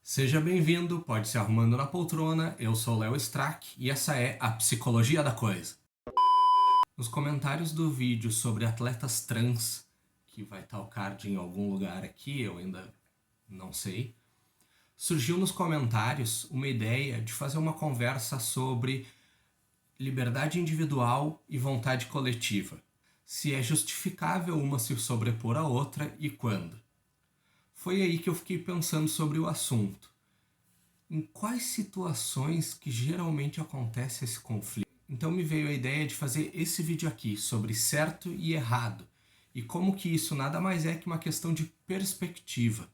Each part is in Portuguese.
Seja bem-vindo, pode se arrumando na poltrona, eu sou Léo Strack e essa é a Psicologia da Coisa. Nos comentários do vídeo sobre atletas trans, que vai estar o card em algum lugar aqui, eu ainda não sei, surgiu nos comentários uma ideia de fazer uma conversa sobre liberdade individual e vontade coletiva. Se é justificável uma se sobrepor à outra e quando. Foi aí que eu fiquei pensando sobre o assunto. Em quais situações que geralmente acontece esse conflito? Então me veio a ideia de fazer esse vídeo aqui sobre certo e errado e como que isso nada mais é que uma questão de perspectiva.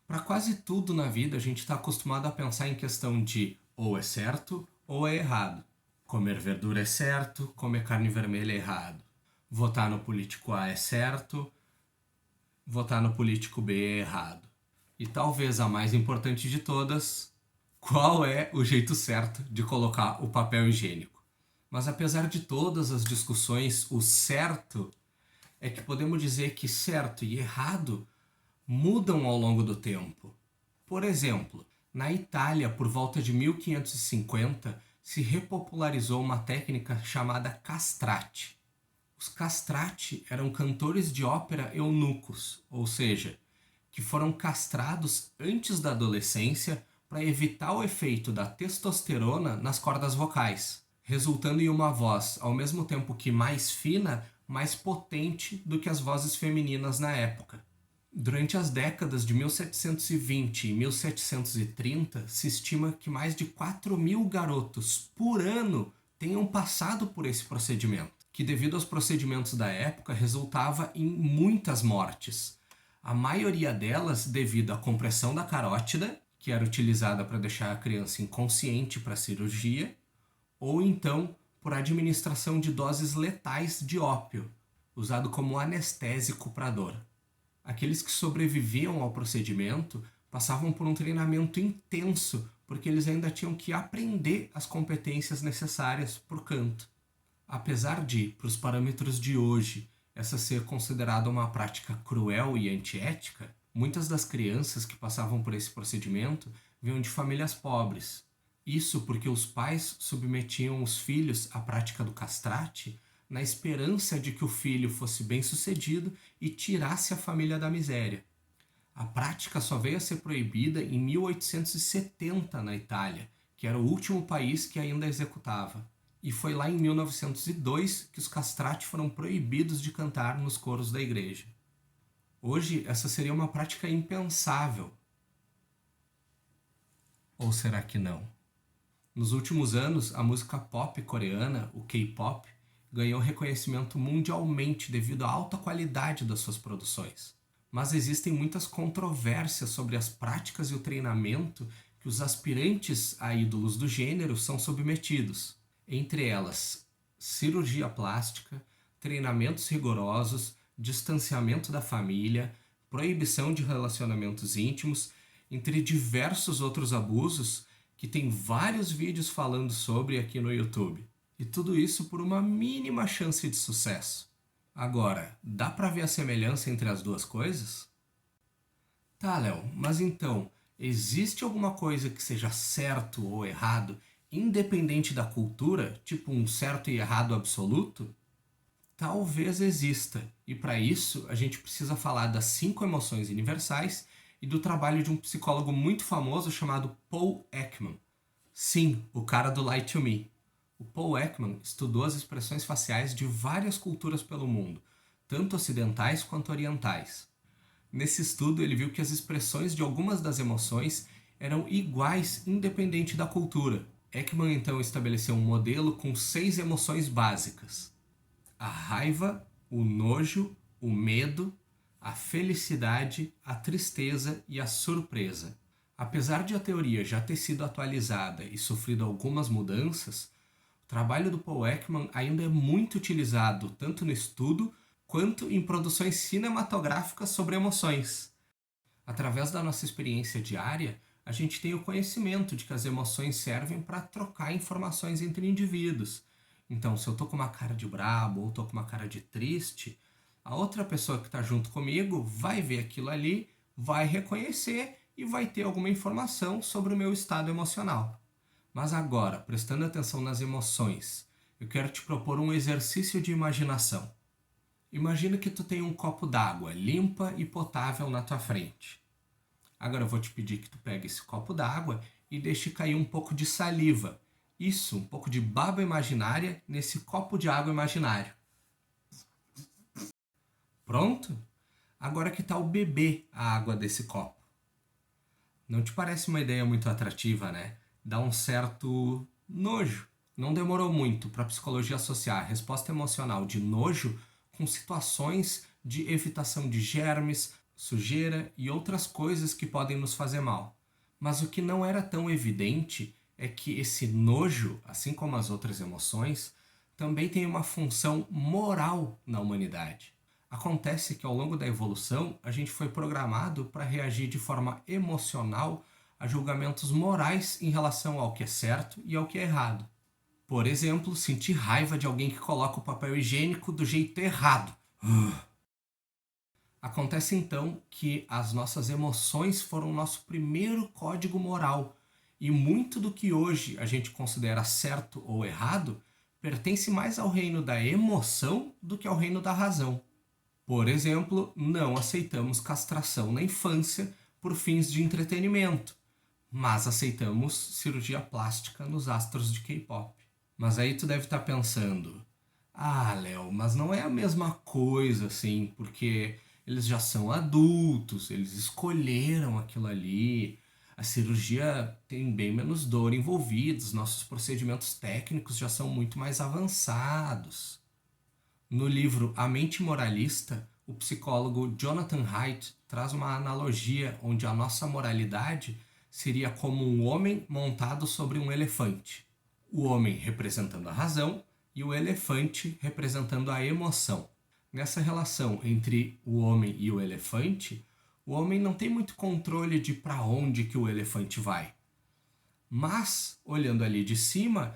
Para quase tudo na vida a gente está acostumado a pensar em questão de ou é certo ou é errado. Comer verdura é certo, comer carne vermelha é errado. Votar no político A é certo, votar no político B é errado. E talvez a mais importante de todas, qual é o jeito certo de colocar o papel higiênico? Mas apesar de todas as discussões, o certo é que podemos dizer que certo e errado mudam ao longo do tempo. Por exemplo, na Itália, por volta de 1550, se repopularizou uma técnica chamada castrati. Os castrati eram cantores de ópera eunucos, ou seja, que foram castrados antes da adolescência para evitar o efeito da testosterona nas cordas vocais, resultando em uma voz ao mesmo tempo que mais fina, mais potente do que as vozes femininas na época. Durante as décadas de 1720 e 1730, se estima que mais de 4.000 garotos por ano tenham passado por esse procedimento, que devido aos procedimentos da época resultava em muitas mortes. A maioria delas devido à compressão da carótida, que era utilizada para deixar a criança inconsciente para a cirurgia, ou então por administração de doses letais de ópio, usado como anestésico para dor. Aqueles que sobreviviam ao procedimento passavam por um treinamento intenso, porque eles ainda tinham que aprender as competências necessárias por canto. Apesar de, para os parâmetros de hoje, essa ser considerada uma prática cruel e antiética, muitas das crianças que passavam por esse procedimento vinham de famílias pobres. Isso porque os pais submetiam os filhos à prática do castrate na esperança de que o filho fosse bem-sucedido e tirasse a família da miséria. A prática só veio a ser proibida em 1870 na Itália, que era o último país que ainda executava. E foi lá em 1902 que os castrati foram proibidos de cantar nos coros da igreja. Hoje, essa seria uma prática impensável. Ou será que não? Nos últimos anos, a música pop coreana, o K-pop, ganhou reconhecimento mundialmente devido à alta qualidade das suas produções. Mas existem muitas controvérsias sobre as práticas e o treinamento que os aspirantes a ídolos do gênero são submetidos. Entre elas, cirurgia plástica, treinamentos rigorosos, distanciamento da família, proibição de relacionamentos íntimos, entre diversos outros abusos que tem vários vídeos falando sobre aqui no YouTube. E tudo isso por uma mínima chance de sucesso. Agora, dá pra ver a semelhança entre as duas coisas? Tá, Léo, mas então, existe alguma coisa que seja certo ou errado, independente da cultura, tipo um certo e errado absoluto? Talvez exista, e para isso a gente precisa falar das 5 emoções universais e do trabalho de um psicólogo muito famoso chamado Paul Ekman. Sim, o cara do Lie to Me. O Paul Ekman estudou as expressões faciais de várias culturas pelo mundo, tanto ocidentais quanto orientais. Nesse estudo, ele viu que as expressões de algumas das emoções eram iguais independente da cultura. Ekman então estabeleceu um modelo com 6 emoções básicas: a raiva, o nojo, o medo, a felicidade, a tristeza e a surpresa. Apesar de a teoria já ter sido atualizada e sofrido algumas mudanças, o trabalho do Paul Ekman ainda é muito utilizado tanto no estudo quanto em produções cinematográficas sobre emoções. Através da nossa experiência diária, a gente tem o conhecimento de que as emoções servem para trocar informações entre indivíduos. Então, se eu tô com uma cara de brabo ou tô com uma cara de triste, a outra pessoa que está junto comigo vai ver aquilo ali, vai reconhecer e vai ter alguma informação sobre o meu estado emocional. Mas agora, prestando atenção nas emoções, eu quero te propor um exercício de imaginação. Imagina que tu tem um copo d'água limpa e potável na tua frente. Agora eu vou te pedir que tu pegue esse copo d'água e deixe cair um pouco de saliva. Isso, um pouco de baba imaginária nesse copo de água imaginário. Pronto? Agora que tal beber a água desse copo? Não te parece uma ideia muito atrativa, né? Dá um certo nojo. Não demorou muito para a psicologia associar a resposta emocional de nojo com situações de evitação de germes, sujeira e outras coisas que podem nos fazer mal. Mas o que não era tão evidente é que esse nojo, assim como as outras emoções, também tem uma função moral na humanidade. Acontece que ao longo da evolução a gente foi programado para reagir de forma emocional a julgamentos morais em relação ao que é certo e ao que é errado. Por exemplo, sentir raiva de alguém que coloca o papel higiênico do jeito errado. Acontece então que as nossas emoções foram o nosso primeiro código moral e muito do que hoje a gente considera certo ou errado pertence mais ao reino da emoção do que ao reino da razão. Por exemplo, não aceitamos castração na infância por fins de entretenimento, mas aceitamos cirurgia plástica nos astros de K-pop. Mas aí tu deve estar pensando, Léo, mas não é a mesma coisa assim, porque eles já são adultos, eles escolheram aquilo ali, a cirurgia tem bem menos dor envolvida, os nossos procedimentos técnicos já são muito mais avançados. No livro A Mente Moralista, o psicólogo Jonathan Haidt traz uma analogia onde a nossa moralidade seria como um homem montado sobre um elefante. O homem representando a razão e o elefante representando a emoção. Nessa relação entre o homem e o elefante, o homem não tem muito controle de para onde que o elefante vai. Mas, olhando ali de cima,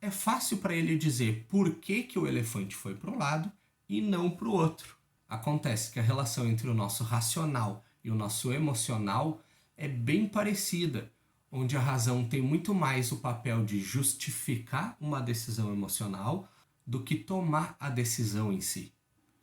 é fácil para ele dizer por que o elefante foi para um lado e não para o outro. Acontece que a relação entre o nosso racional e o nosso emocional é bem parecida, onde a razão tem muito mais o papel de justificar uma decisão emocional do que tomar a decisão em si.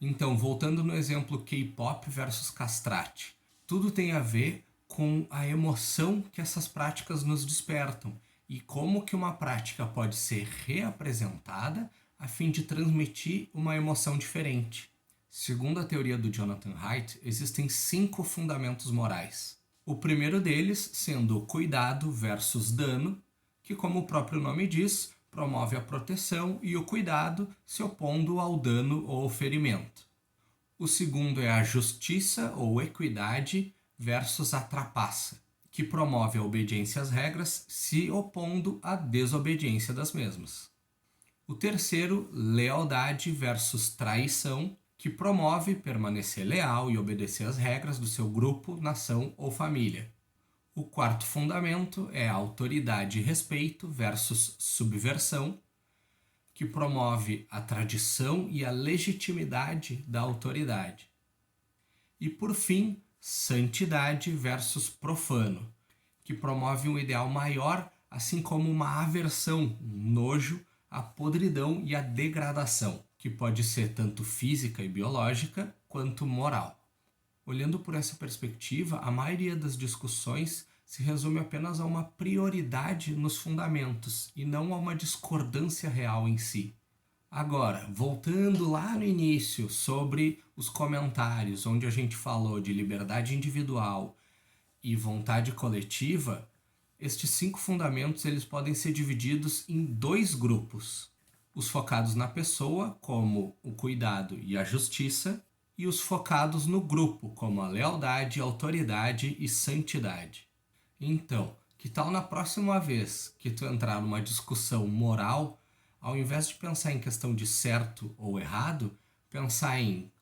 Então, voltando no exemplo K-pop versus castrate, tudo tem a ver com a emoção que essas práticas nos despertam e como que uma prática pode ser reapresentada a fim de transmitir uma emoção diferente. Segundo a teoria do Jonathan Haidt, existem 5 fundamentos morais. O primeiro deles sendo o cuidado versus dano, que como o próprio nome diz, promove a proteção e o cuidado se opondo ao dano ou ferimento. O segundo é a justiça ou equidade versus a trapaça, que promove a obediência às regras se opondo à desobediência das mesmas. O terceiro, lealdade versus traição, que promove permanecer leal e obedecer às regras do seu grupo, nação ou família. O quarto fundamento é a autoridade e respeito versus subversão, que promove a tradição e a legitimidade da autoridade. E por fim, santidade versus profano, que promove um ideal maior, assim como uma aversão, um nojo, à podridão e à degradação, que pode ser tanto física e biológica quanto moral. Olhando por essa perspectiva, a maioria das discussões se resume apenas a uma prioridade nos fundamentos e não a uma discordância real em si. Agora, voltando lá no início sobre os comentários, onde a gente falou de liberdade individual e vontade coletiva, estes 5 fundamentos eles podem ser divididos em 2 grupos. Os focados na pessoa, como o cuidado e a justiça, e os focados no grupo, como a lealdade, autoridade e santidade. Então, que tal na próxima vez que tu entrar numa discussão moral, ao invés de pensar em questão de certo ou errado, pensar em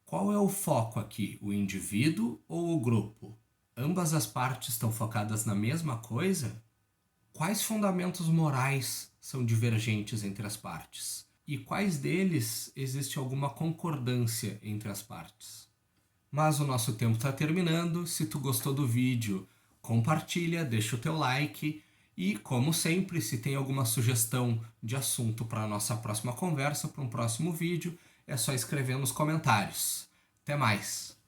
qual é o foco aqui, o indivíduo ou o grupo? Ambas as partes estão focadas na mesma coisa? Quais fundamentos morais são divergentes entre as partes? E quais deles existe alguma concordância entre as partes? Mas o nosso tempo está terminando. Se tu gostou do vídeo, compartilha, deixa o teu like e, como sempre, se tem alguma sugestão de assunto para a nossa próxima conversa, para um próximo vídeo, é só escrever nos comentários. Até mais!